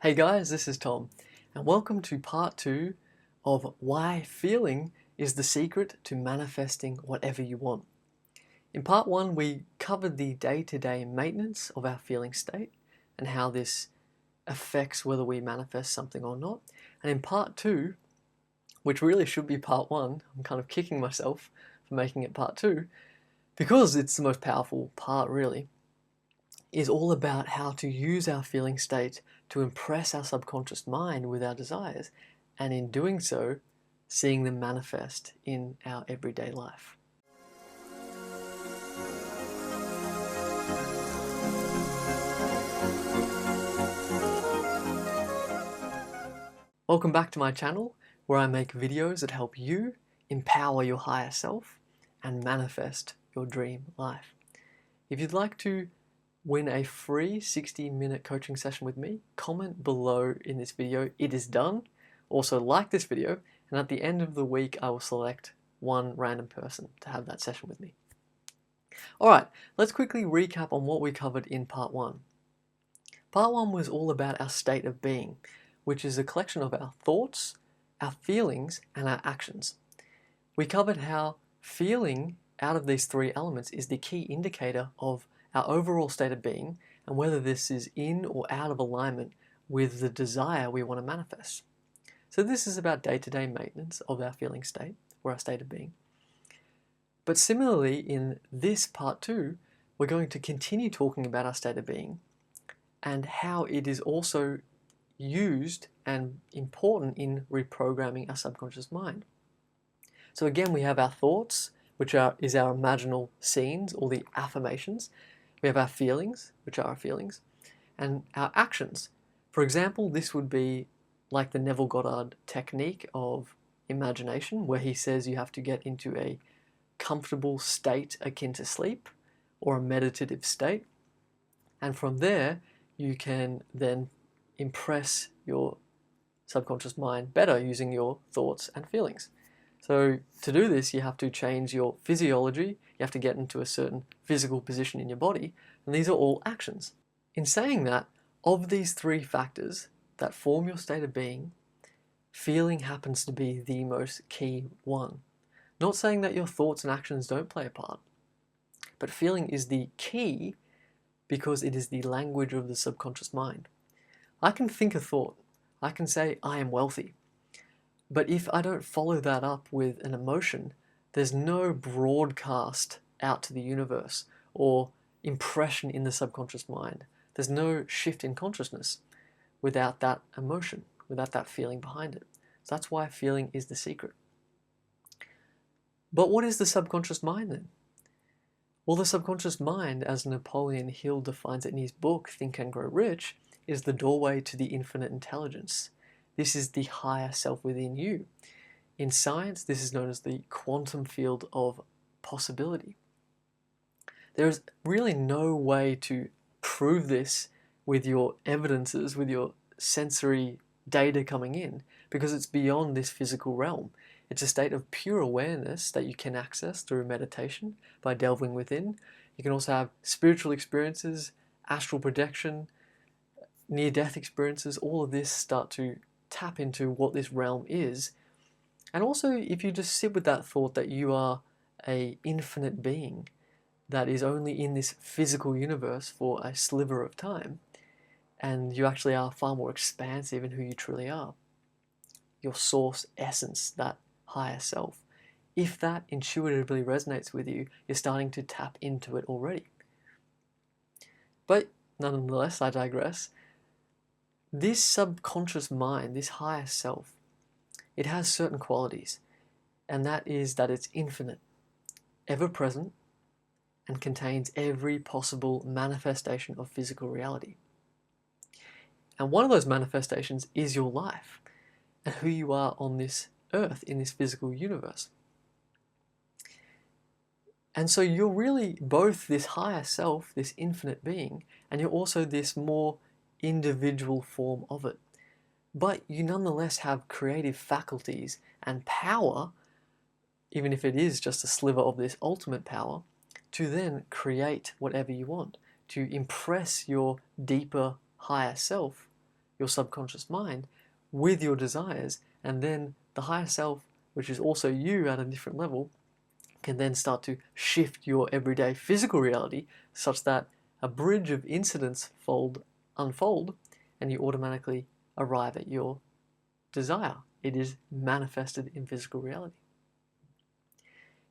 Hey guys, this is Tom, and welcome to part 2 of why feeling is the secret to manifesting whatever you want. In part 1, we covered the day-to-day maintenance of our feeling state and how this affects whether we manifest something or not. And in part 2, which really should be part 1, I'm kind of kicking myself for making it part 2, because it's the most powerful part really, is all about how to use our feeling state to impress our subconscious mind with our desires, and in doing so, seeing them manifest in our everyday life. Welcome back to my channel, where I make videos that help you empower your higher self and manifest your dream life. If you'd like to win a free 60-minute coaching session with me, comment below in this video, "It is done." Also like this video, and at the end of the week I will select one random person to have that session with me. Alright, let's quickly recap on what we covered in part 1. Part 1 was all about our state of being, which is a collection of our thoughts, our feelings, and our actions. We covered how feeling out of these three elements is the key indicator of our overall state of being, and whether this is in or out of alignment with the desire we want to manifest. So this is about day-to-day maintenance of our feeling state, or our state of being. But similarly, in this part 2, we're going to continue talking about our state of being and how it is also used and important in reprogramming our subconscious mind. So again, we have our thoughts, which is our imaginal scenes or the affirmations. We have our feelings, which are our feelings, and our actions. For example, this would be like the Neville Goddard technique of imagination, where he says you have to get into a comfortable state akin to sleep, or a meditative state, and from there you can then impress your subconscious mind better using your thoughts and feelings. So to do this, you have to change your physiology, you have to get into a certain physical position in your body, and these are all actions. In saying that, of these three factors that form your state of being, feeling happens to be the most key one. Not saying that your thoughts and actions don't play a part, but feeling is the key because it is the language of the subconscious mind. I can think a thought, I can say I am wealthy, but if I don't follow that up with an emotion, there's no broadcast out to the universe or impression in the subconscious mind. There's no shift in consciousness without that emotion, without that feeling behind it. So that's why feeling is the secret. But what is the subconscious mind then? Well, the subconscious mind, as Napoleon Hill defines it in his book, Think and Grow Rich, is the doorway to the infinite intelligence. This is the higher self within you. In science, this is known as the quantum field of possibility. There is really no way to prove this with your evidences, with your sensory data coming in, because it's beyond this physical realm. It's a state of pure awareness that you can access through meditation by delving within. You can also have spiritual experiences, astral projection, near-death experiences. All of this start to tap into what this realm is. And also, if you just sit with that thought that you are an infinite being that is only in this physical universe for a sliver of time, and you actually are far more expansive in who you truly are, your source essence, that higher self. If that intuitively resonates with you, you're starting to tap into it already. But nonetheless, I digress. This subconscious mind, this higher self, it has certain qualities, and that is that it's infinite, ever-present, and contains every possible manifestation of physical reality. And one of those manifestations is your life, and who you are on this earth, in this physical universe. And so you're really both this higher self, this infinite being, and you're also this more individual form of it. But you nonetheless have creative faculties and power, even if it is just a sliver of this ultimate power, to then create whatever you want, to impress your deeper, higher self, your subconscious mind with your desires, and then the higher self, which is also you at a different level, can then start to shift your everyday physical reality such that a bridge of incidents unfold, and you automatically arrive at your desire. It is manifested in physical reality.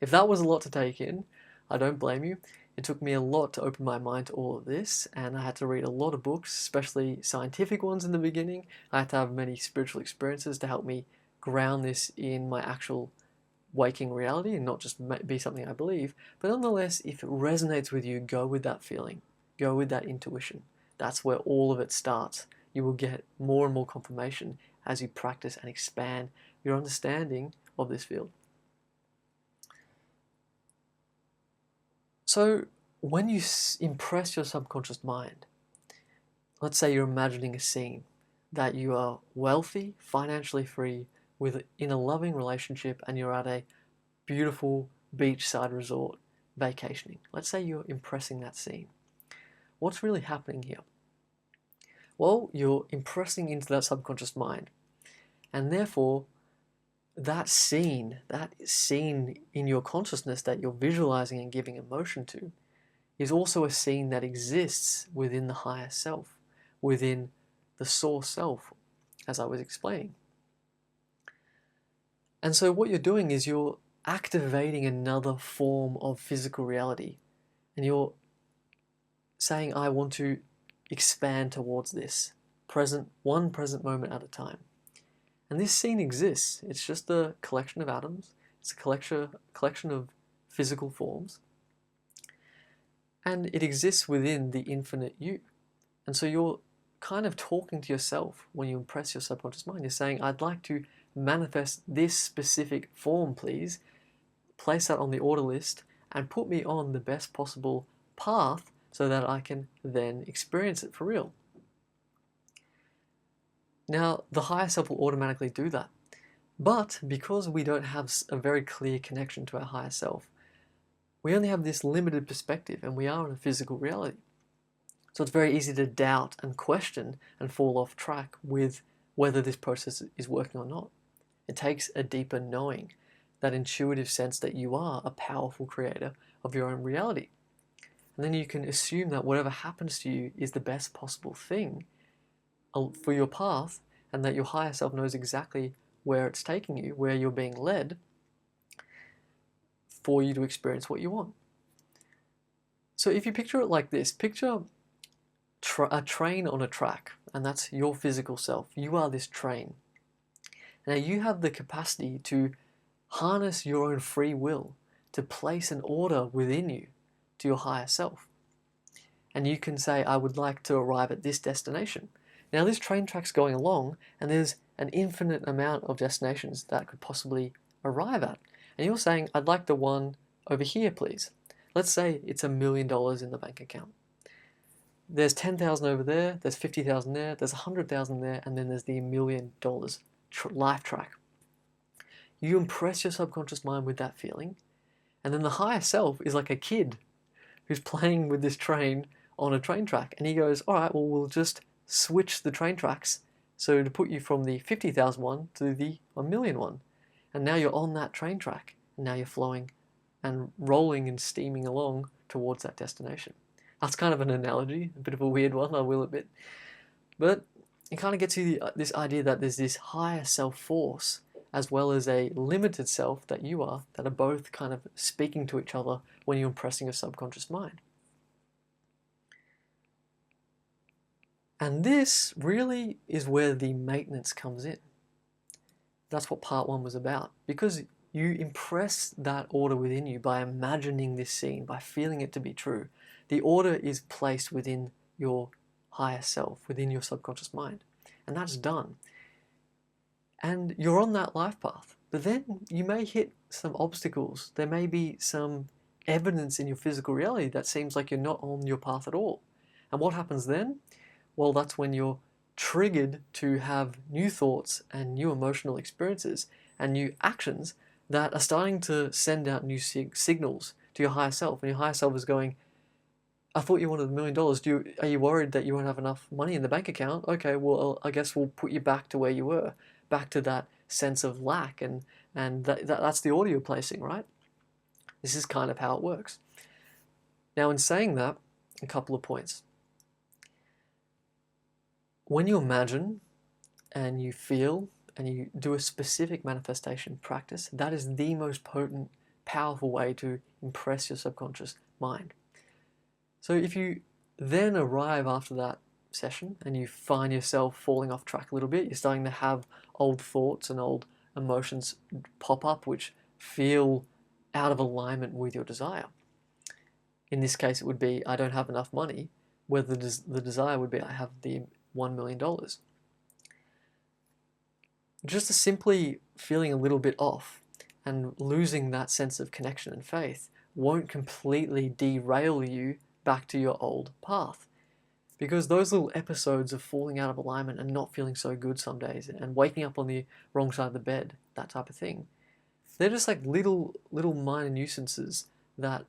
If that was a lot to take in, I don't blame you. It took me a lot to open my mind to all of this, and I had to read a lot of books, especially scientific ones in the beginning. I had to have many spiritual experiences to help me ground this in my actual waking reality and not just be something I believe. But nonetheless, if it resonates with you, go with that feeling. Go with that intuition. That's where all of it starts. You will get more and more confirmation as you practice and expand your understanding of this field. So when you impress your subconscious mind, let's say you're imagining a scene that you are wealthy, financially free, in a loving relationship, and you're at a beautiful beachside resort vacationing. Let's say you're impressing that scene. What's really happening here? Well, you're impressing into that subconscious mind, and therefore that scene in your consciousness that you're visualizing and giving emotion to is also a scene that exists within the higher self, within the source self, as I was explaining. And so what you're doing is you're activating another form of physical reality, and you're saying, I want to expand towards this one present moment at a time. And this scene exists. It's just a collection of atoms. It's a collection of physical forms. And it exists within the infinite you. And so you're kind of talking to yourself when you impress your subconscious mind. You're saying, I'd like to manifest this specific form, please. Place that on the order list and put me on the best possible path so that I can then experience it for real. Now, the higher self will automatically do that. But because we don't have a very clear connection to our higher self, we only have this limited perspective, and we are in a physical reality. So it's very easy to doubt and question and fall off track with whether this process is working or not. It takes a deeper knowing, that intuitive sense that you are a powerful creator of your own reality. And then you can assume that whatever happens to you is the best possible thing for your path, and that your higher self knows exactly where it's taking you, where you're being led for you to experience what you want. So if you picture it like this, picture a train on a track, and that's your physical self. You are this train. Now you have the capacity to harness your own free will to place an order within you to your higher self. And you can say, I would like to arrive at this destination. Now this train track's going along, and there's an infinite amount of destinations that could possibly arrive at. And you're saying, I'd like the one over here, please. Let's say it's $1 million in the bank account. There's 10,000 over there, there's 50,000 there, there's 100,000 there, and then there's the $1 million life track. You impress your subconscious mind with that feeling, and then the higher self is like a kid who's playing with this train on a train track, and he goes, all right, well, we'll just switch the train tracks so to put you from the 50,000 one to the 1 million one. And now you're on that train track, and now you're flowing and rolling and steaming along towards that destination. That's kind of an analogy, a bit of a weird one, I will admit. But it kind of gets you this idea that there's this higher self force as well as a limited self that you are, that are both kind of speaking to each other when you're impressing your subconscious mind. And this really is where the maintenance comes in. That's what part one was about. Because you impress that order within you by imagining this scene, by feeling it to be true. The order is placed within your higher self, within your subconscious mind. And that's done. And you're on that life path. But then you may hit some obstacles. There may be some evidence in your physical reality that seems like you're not on your path at all. And what happens then? Well, that's when you're triggered to have new thoughts and new emotional experiences and new actions that are starting to send out new signals to your higher self. And your higher self is going, I thought you wanted $1 million. Are you worried that you won't have enough money in the bank account? Okay, well, I guess we'll put you back to where you were, back to that sense of lack, and that's the order you're placing, right? This is kind of how it works. Now, in saying that, a couple of points. When you imagine and you feel and you do a specific manifestation practice, that is the most potent, powerful way to impress your subconscious mind. So if you then arrive after that session and you find yourself falling off track a little bit, you're starting to have old thoughts and old emotions pop up which feel out of alignment with your desire. In this case, it would be, I don't have enough money, where the desire would be, I have the $1 million. Just simply feeling a little bit off and losing that sense of connection and faith won't completely derail you back to your old path. Because those little episodes of falling out of alignment and not feeling so good some days and waking up on the wrong side of the bed, that type of thing, they're just like little minor nuisances that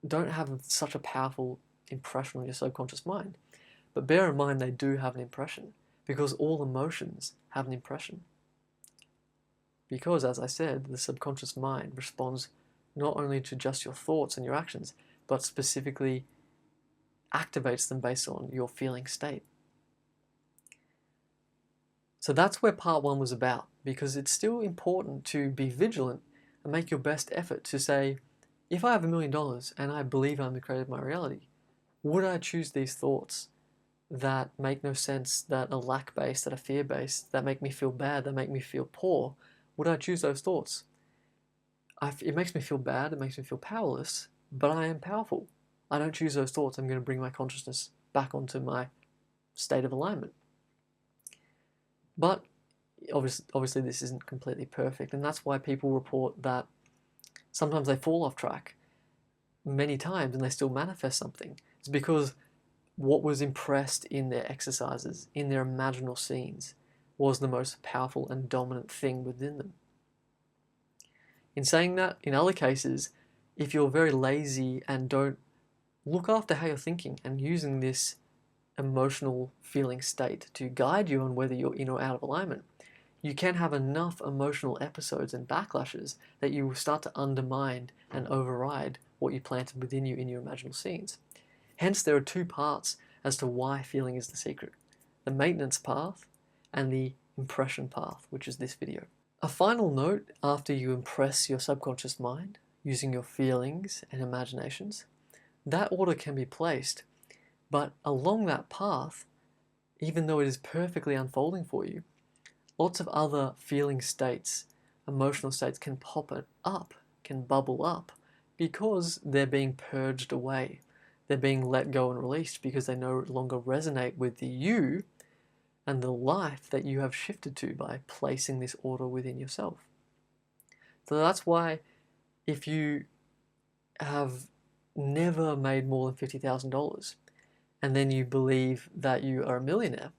don't have such a powerful impression on your subconscious mind. But bear in mind they do have an impression, because all emotions have an impression. Because, as I said, the subconscious mind responds not only to just your thoughts and your actions, but specifically activates them based on your feeling state. So that's where part one was about, because it's still important to be vigilant and make your best effort to say, if I have $1 million and I believe I'm the creator of my reality, would I choose these thoughts that make no sense, that are lack-based, that are fear-based, that make me feel bad, that make me feel poor? Would I choose those thoughts? It makes me feel bad, it makes me feel powerless, but I am powerful. I don't choose those thoughts. I'm going to bring my consciousness back onto my state of alignment. But obviously this isn't completely perfect, and that's why people report that sometimes they fall off track many times and they still manifest something. It's because what was impressed in their exercises, in their imaginal scenes, was the most powerful and dominant thing within them. In saying that, in other cases, if you're very lazy and don't look after how you're thinking and using this emotional feeling state to guide you on whether you're in or out of alignment, you can have enough emotional episodes and backlashes that you will start to undermine and override what you planted within you in your imaginal scenes. Hence, there are two parts as to why feeling is the secret: the maintenance path and the impression path, which is this video. A final note after you impress your subconscious mind using your feelings and imaginations, that order can be placed, but along that path, even though it is perfectly unfolding for you, lots of other feeling states, emotional states can pop it up, can bubble up, because they're being purged away. They're being let go and released because they no longer resonate with the you and the life that you have shifted to by placing this order within yourself. So that's why if you have never made more than $50,000 and then you believe that you are a millionaire,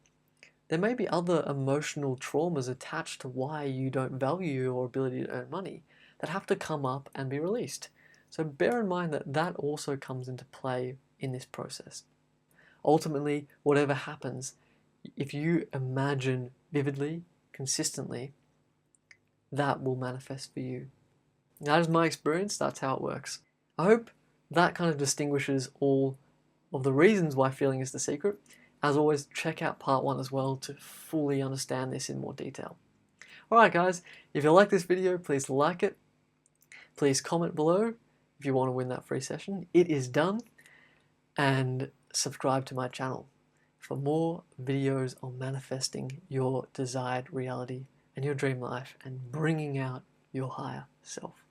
there may be other emotional traumas attached to why you don't value your ability to earn money that have to come up and be released. So bear in mind that that also comes into play in this process. Ultimately, whatever happens, if you imagine vividly, consistently, that will manifest for you. That is my experience, that's how it works. I hope that kind of distinguishes all of the reasons why feeling is the secret. As always, check out part one as well to fully understand this in more detail. Alright guys, if you like this video, please like it. Please comment below if you want to win that free session. It is done. And subscribe to my channel for more videos on manifesting your desired reality and your dream life and bringing out your higher self.